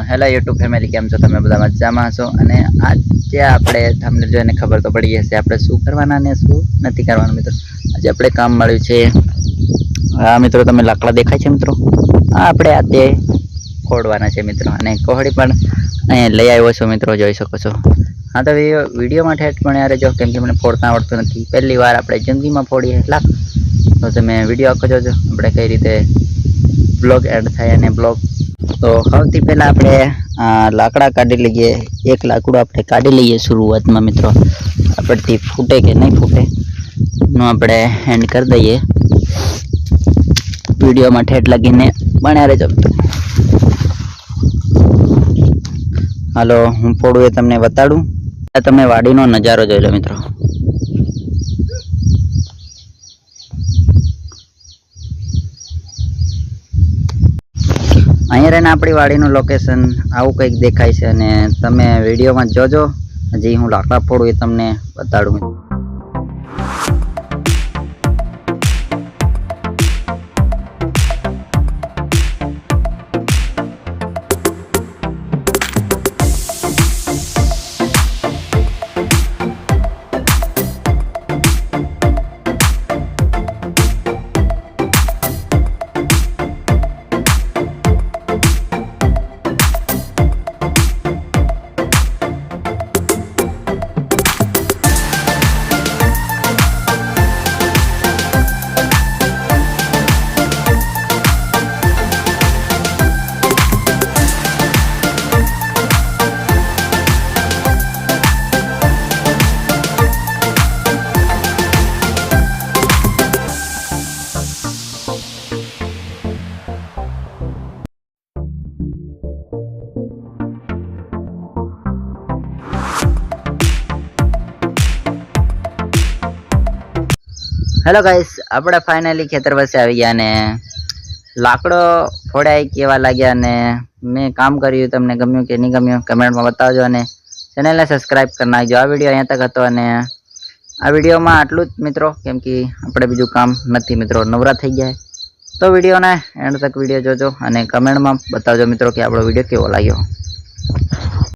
Hello YouTube family, કેમ છો તમે? બધા મજામાં હશો? અને આજે આપણે તમને જોઈને ખબર તો પડી હશે આપણે શું કરવાના ને શું નથી કરવાના. મિત્રો આજે આપણે કામ મળ્યું છે. હા મિત્રો, તમે લાકડા દેખાય છે મિત્રો, આ આપણે આજે ફોડવાના છે મિત્રો. અને કોહળી પણ અહીં લઈ આવ્યો છું મિત્રો, જોઈ શકો છો. હા તો વિડીયો માટે હેઠ પણ યાર જો, કેમ કે મને ફોડતા આવડતું નથી. પહેલી વાર આપણે જિંદગીમાં ફોડીએ લાખ, તો તમે વિડીયો આખો જોજો આપણે કઈ રીતે બ્લોગ એડ થાય. અને બ્લોગ તો સૌથી પહેલા આપણે લાકડા કાઢી લઈએ. એક લાકડું આપણે કાઢી લઈએ શરૂઆતમાં મિત્રો, આપણથી ફૂટે કે નહીં ફૂટે નું આપણે એન્ડ કરી દઈએ. વિડીયો માં ઠેઠ લગીને બન્યા રહેજો મિત્રો. હાલો, હું ફોડું એ તમને બતાડું. તમે વાડીનો નજારો જોઈ લો મિત્રો. અહીંયા રહીને આપણી વાડીનું લોકેશન આવું કંઈક દેખાય છે. અને તમે વિડીયોમાં જોજો, હજી હું લાકડા ફોડું એ તમને બતાડું. હેલો ગાઈસ, આપણે ફાઇનલી ખેતર પાસે આવી ગયા ને લાકડો ફોડાય કેવા લાગ્યા ને મેં કામ કર્યું તમને ગમ્યું કે નહીં ગમ્યું કમેન્ટમાં બતાવજો. અને ચેનલને સબસ્ક્રાઈબ કરી નાખજો. આ વિડીયો અહીંયા તક હતો અને આ વિડીયોમાં આટલું જ મિત્રો, કેમ કે આપણે બીજું કામ નથી મિત્રો, નવરા થઈ ગયા. તો વિડીયોને એન્ડ તક વિડીયો જોજો અને કમેન્ટમાં બતાવજો મિત્રો કે આપણો વિડીયો કેવો લાગ્યો.